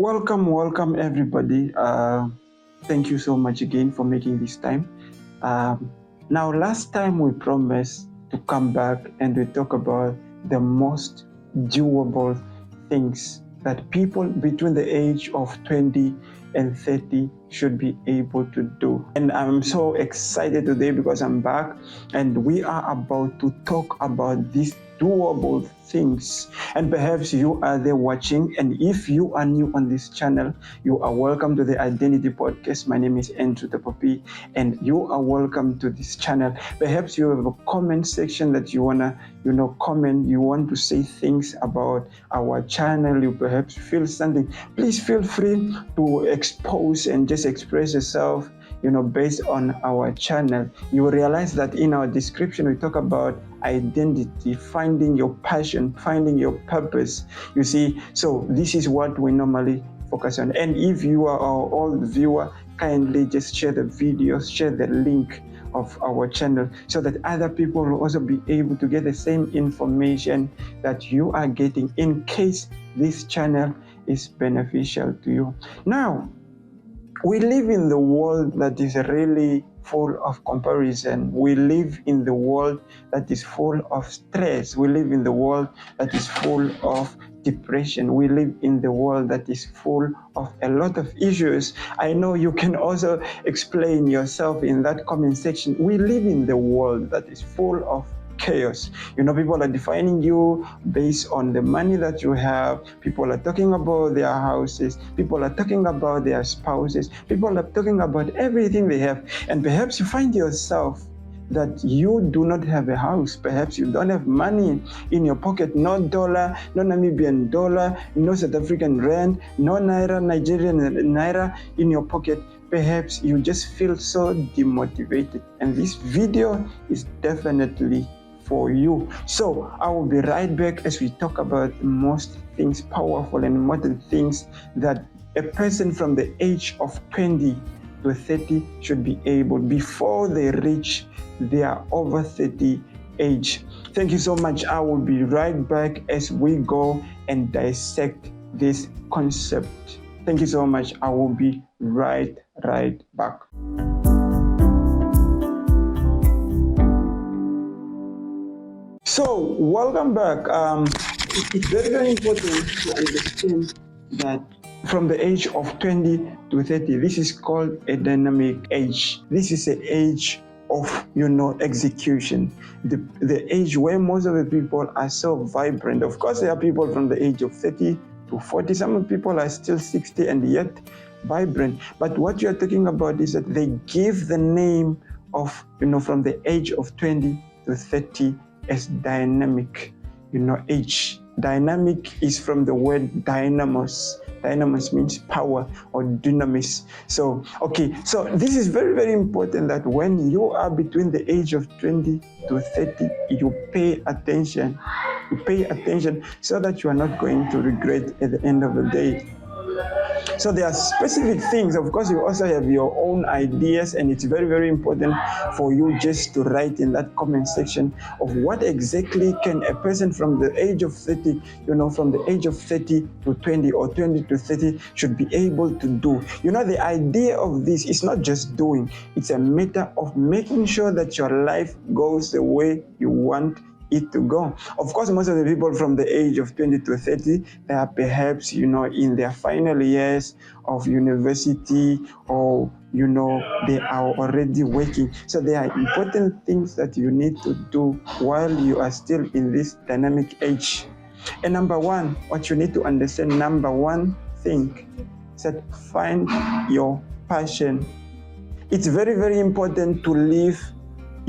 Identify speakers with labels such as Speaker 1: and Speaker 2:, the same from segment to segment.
Speaker 1: Welcome everybody. Thank you so much again for making this time. Now, last time we promised to come back and we talk about the most doable things that people between the age of 20 and 30 should be able to do. And I'm so excited today because I'm back and we are about to talk about these doable things. And perhaps you are there watching, and if you are new on this channel, you are welcome to the Identity Podcast. My name is Andrew Tepopi, and you are welcome to this channel. Perhaps you have a comment section that you wanna comment, you want to say things about our channel, you perhaps feel something, please feel free to expose and just express yourself based on our channel. You will realize that in our description we talk about identity, finding your passion, finding your purpose. You see, so this is what we normally focus on. And if you are our old viewer, kindly just share the videos, share the link of our channel so that other people will also be able to get the same information that you are getting in case this channel is beneficial to you. Now, we live in the world that is really full of comparison. We live in the world that is full of stress. We live in the world that is full of depression. We live in the world that is full of a lot of issues. I know you can also explain yourself in that comment section. We live in the world that is full of chaos. People are defining you based on the money that you have. People are talking about their houses. People are talking about their spouses. People are talking about everything they have. And perhaps you find yourself that you do not have a house. Perhaps you don't have money in your pocket, no dollar, no Namibian dollar, no South African rand, no naira, Nigerian naira in your pocket. Perhaps you just feel so demotivated. And this video is definitely for you. So I will be right back as we talk about the most things, powerful and important things that a person from the age of 20 to 30 should be able before they reach their over 30 age. Thank you so much. I will be right back as we go and dissect this concept. Thank you so much. I will be right back. So, welcome back. It's very important to understand that from the age of 20 to 30, this is called a dynamic age. This is an age of, execution. The age where most of the people are so vibrant. Of course, there are people from the age of 30 to 40. Some people are still 60 and yet vibrant. But what you're talking about is that they give the name of, from the age of 20 to 30 as dynamic, age. Dynamic is from the word dynamos. Dynamos means power or dynamis. So this is very, very important that when you are between the age of 20 to 30, you pay attention. You pay attention so that you are not going to regret at the end of the day. So there are specific things. Of course, you also have your own ideas, and it's very, very important for you just to write in that comment section of what exactly can a person from the age of 30, from the age of 30 to 20 or 20 to 30 should be able to do. The idea of this is not just doing. It's a matter of making sure that your life goes the way you want it to go. Of course, most of the people from the age of 20 to 30, they are perhaps, in their final years of university or, they are already working. So there are important things that you need to do while you are still in this dynamic age. And number one, what you need to understand, number one thing is that find your passion. It's very, very important to leave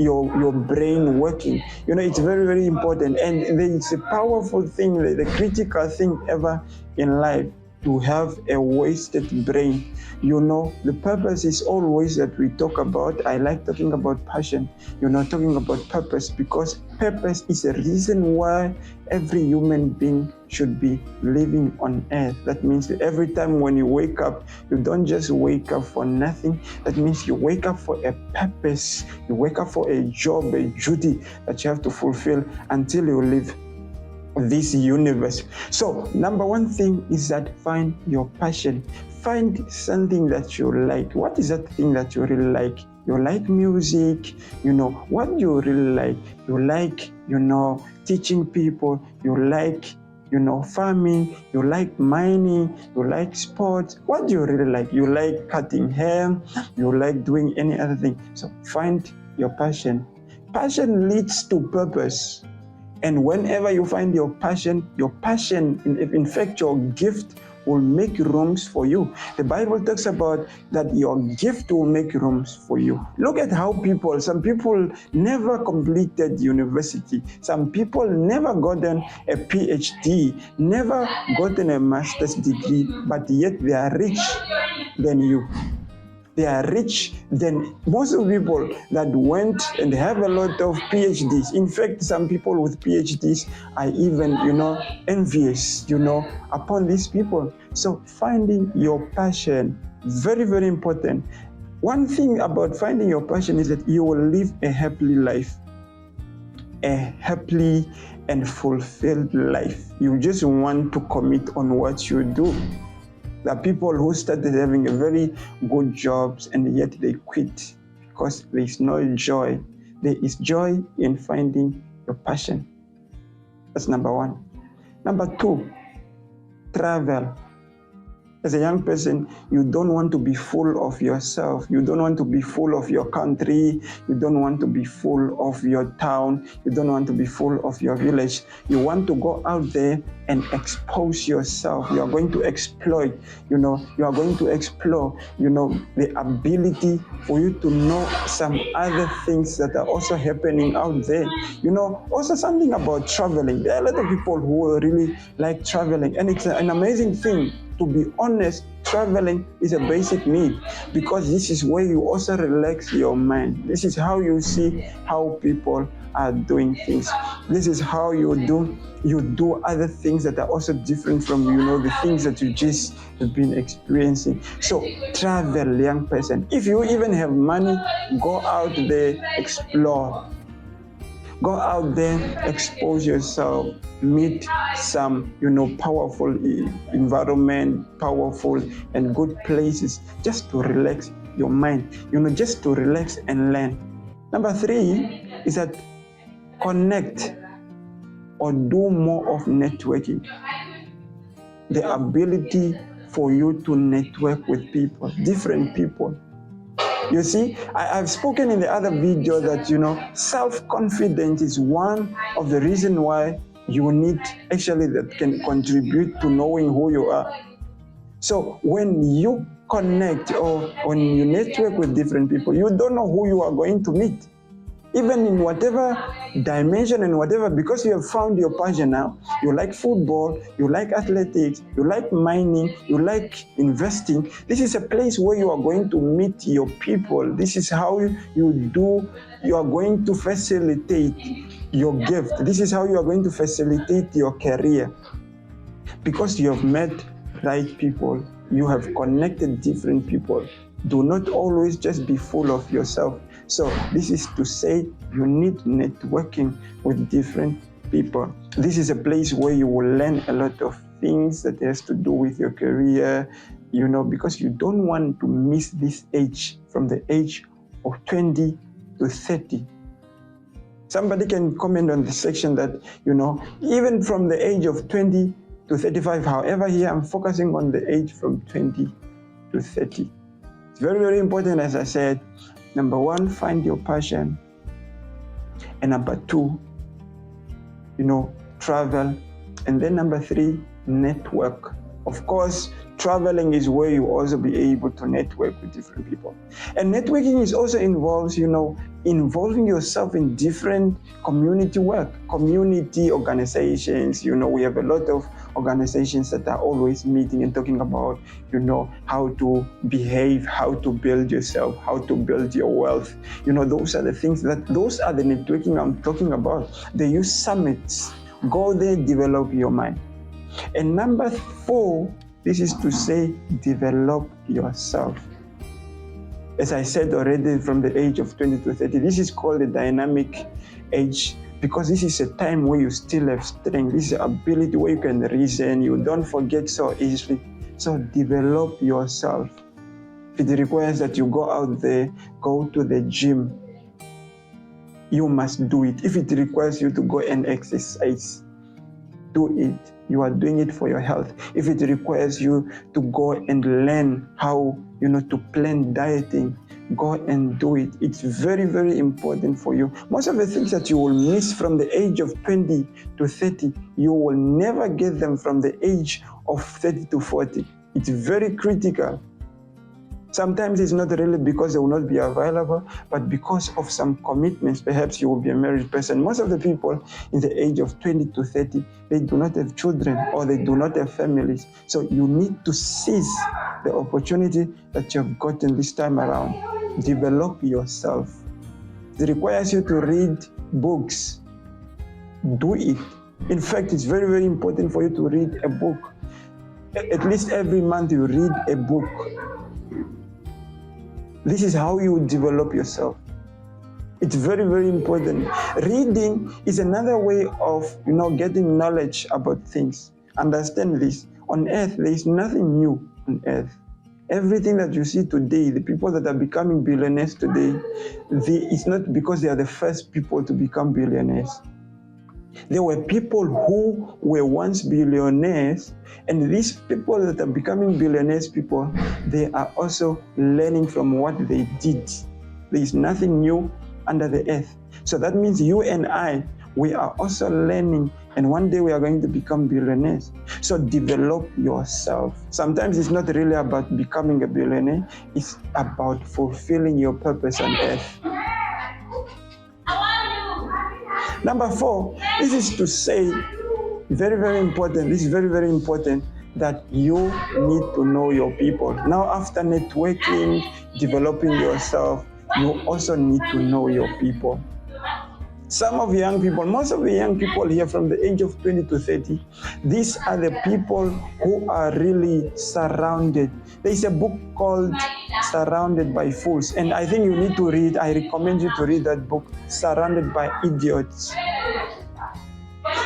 Speaker 1: your brain working. It's very, very important, and it's a powerful thing, the critical thing ever in life, to have a wasted brain. The purpose is always that we talk about. I like talking about passion, talking about purpose, because purpose is a reason why every human being should be living on earth. That means that every time when you wake up, you don't just wake up for nothing. That means you wake up for a purpose. You wake up for a job, a duty that you have to fulfill until you leave this universe. So number one thing is that find your passion. Find something that you like. What is that thing that you really like? You like music, what do you really like? You like, teaching people, you like, farming, you like mining, you like sports. What do you really like? You like cutting hair, you like doing any other thing. So find your passion. Passion leads to purpose. And whenever you find your passion, in fact, your gift will make rooms for you. The Bible talks about that your gift will make rooms for you. Look at how some people never completed university. Some people never gotten a PhD, never gotten a master's degree, but yet they are rich than you. They are rich than most of the people that went and have a lot of PhDs. In fact, some people with PhDs are even, envious, upon these people. So finding your passion, very, very important. One thing about finding your passion is that you will live a happy life, a happy and fulfilled life. You just want to commit on what you do. There are people who started having a very good jobs and yet they quit because there is no joy. There is joy in finding your passion. That's number one. Number two, travel. As a young person, you don't want to be full of yourself. You don't want to be full of your country. You don't want to be full of your town. You don't want to be full of your village. You want to go out there and expose yourself. You are going to exploit, you are going to explore, the ability for you to know some other things that are also happening out there. Also something about traveling. There are a lot of people who really like traveling, and it's an amazing thing. To be honest, traveling is a basic need because this is where you also relax your mind. This is how you see how people are doing things. This is how you do other things that are also different from, the things that you just have been experiencing. So travel, young person. If you even have money, go out there, explore. Go out there, expose yourself, meet some, powerful environment, powerful and good places, just to relax your mind, just to relax and learn. Number three is that connect or do more of networking. The ability for you to network with people, different people. You see, I've spoken in the other video that, self-confidence is one of the reasons why you need, that can contribute to knowing who you are. So when you connect or when you network with different people, you don't know who you are going to meet. Even in whatever dimension and whatever, because you have found your passion now. You like football, you like athletics, you like mining, you like investing. This is a place where you are going to meet your people. This is how you are going to facilitate your gift. This is how you are going to facilitate your career. Because you have met right people, you have connected different people. Do not always just be full of yourself. So this is to say you need networking with different people. This is a place where you will learn a lot of things that has to do with your career, because you don't want to miss this age, from the age of 20 to 30. Somebody can comment on the section that, even from the age of 20 to 35, however, here I'm focusing on the age from 20 to 30. It's very, very important, as I said. Number one, find your passion. And number two, travel. And then number three, network. Of course, traveling is where you also be able to network with different people. And networking is also involves, involving yourself in different community work, community organizations. We have a lot of organizations that are always meeting and talking about, how to behave, how to build yourself, how to build your wealth. Those are the networking I'm talking about. They use summits. Go there, develop your mind. And number four, this is to say, develop yourself. As I said already, from the age of 20 to 30, this is called the dynamic age. because this is a time where you still have strength. This is the ability where you can reason. You don't forget so easily. So develop yourself. If it requires that you go out there, go to the gym, you must do it. If it requires you to go and exercise, do it. You are doing it for your health. If it requires you to go and learn how, to plan dieting, go and do it. It's very, very important for you. Most of the things that you will miss from the age of 20 to 30, you will never get them from the age of 30 to 40. It's very critical. Sometimes it's not really because they will not be available, but because of some commitments. Perhaps you will be a married person. Most of the people in the age of 20 to 30, they do not have children or they do not have families. So you need to seize the opportunity that you have gotten this time around. Develop yourself. It requires you to read books. Do it. In fact, it's very, very important for you to read a book. At least every month you read a book. This is how you develop yourself. It's very, very important. Reading is another way of, getting knowledge about things. Understand this. On earth, there is nothing new on earth. Everything that you see today, the people that are becoming billionaires today, it's not because they are the first people to become billionaires. There were people who were once billionaires, and these people that are becoming billionaires people, they are also learning from what they did. There is nothing new under the earth. So that means you and I, we are also learning, and one day we are going to become billionaires. So develop yourself. Sometimes it's not really about becoming a billionaire, it's about fulfilling your purpose on earth. Number 4, this is to say, very, very important, this is very, very important, that you need to know your people. Now, after networking, developing yourself, you also need to know your people. Some of the young people, most of the young people here from the age of 20 to 30, these are the people who are really surrounded. There is a book called Surrounded by Fools, and I think you need to read, I recommend you to read that book, Surrounded by Idiots.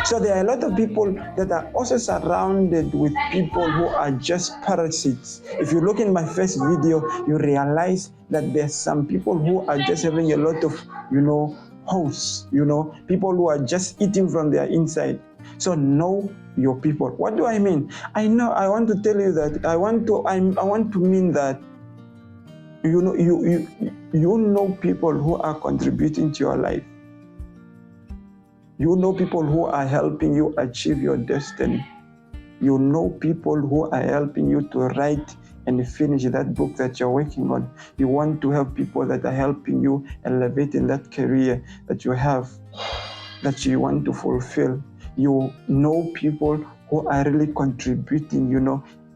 Speaker 1: So there are a lot of people that are also surrounded with people who are just parasites. If you look in my first video, you realize that there's some people who are just having a lot of, hosts, people who are just eating from their inside. So know your people. What do I mean? I want to tell you that I want to mean that you know people who are contributing to your life. You know people who are helping you achieve your destiny. You know people who are helping you to write and finish that book that you're working on. You want to have people that are helping you elevate in that career that you have, that you want to fulfill. You know people who are really contributing,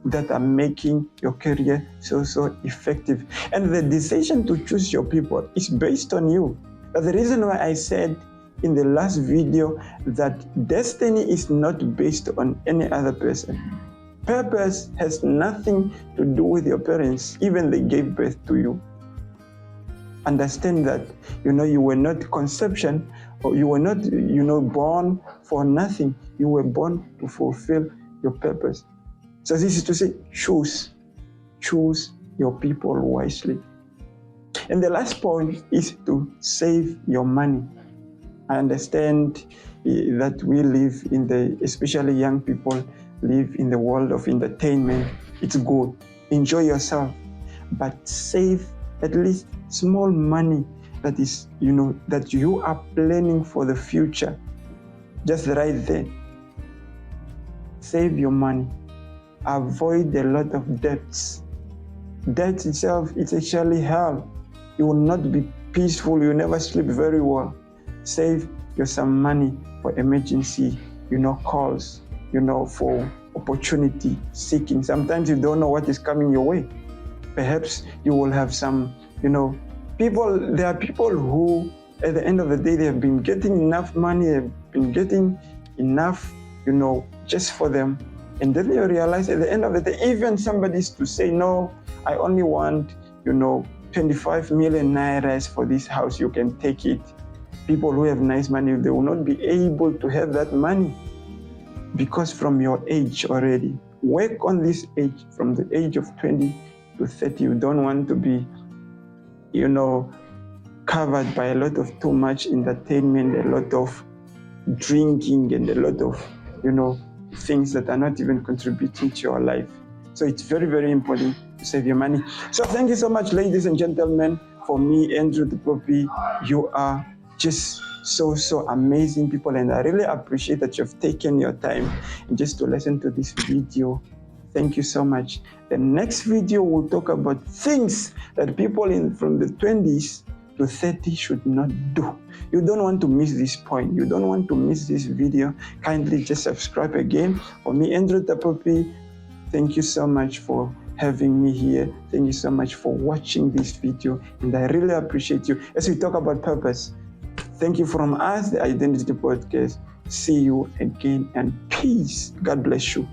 Speaker 1: that are making your career so effective. And the decision to choose your people is based on you. But the reason why I said in the last video that destiny is not based on any other person. Purpose has nothing to do with your parents, even they gave birth to you. Understand that, you were not conception, or you were not, born for nothing. You were born to fulfill your purpose. So this is to say, choose your people wisely. And the last point is to save your money. I understand that we live especially young people, live in the world of entertainment. It's good. Enjoy yourself. But save at least small money that is, that you are planning for the future. Just right there. Save your money. Avoid a lot of debts. Debt itself, it's actually hell. You will not be peaceful. You will never sleep very well. Save some money for emergency, calls, for opportunity seeking. Sometimes you don't know what is coming your way. Perhaps you will have some, people, there are people who, at the end of the day, they have been getting enough money, they've been getting enough, just for them. And then you realize at the end of the day, even somebody's to say, no, I only want, 25 million nairas for this house, you can take it. People who have nice money, they will not be able to have that money because from your age already, work on this age, from the age of 20 to 30. You don't want to be, covered by a lot of too much entertainment, a lot of drinking, and a lot of, things that are not even contributing to your life. So it's very, very important to save your money. So thank you so much, ladies and gentlemen. For me, Andrew the Poppy, you are just so amazing people, and I really appreciate that you've taken your time just to listen to this video. Thank you so much. The next video will talk about things that people from the 20s to 30 should not do. You don't want to miss this point. You don't want to miss this video. Kindly just subscribe again. For me, Andrew the Poppy, thank you so much for having me here. Thank you so much for watching this video, and I really appreciate you as we talk about purpose. Thank you from us, the Identity Podcast. See you again, and peace. God bless you.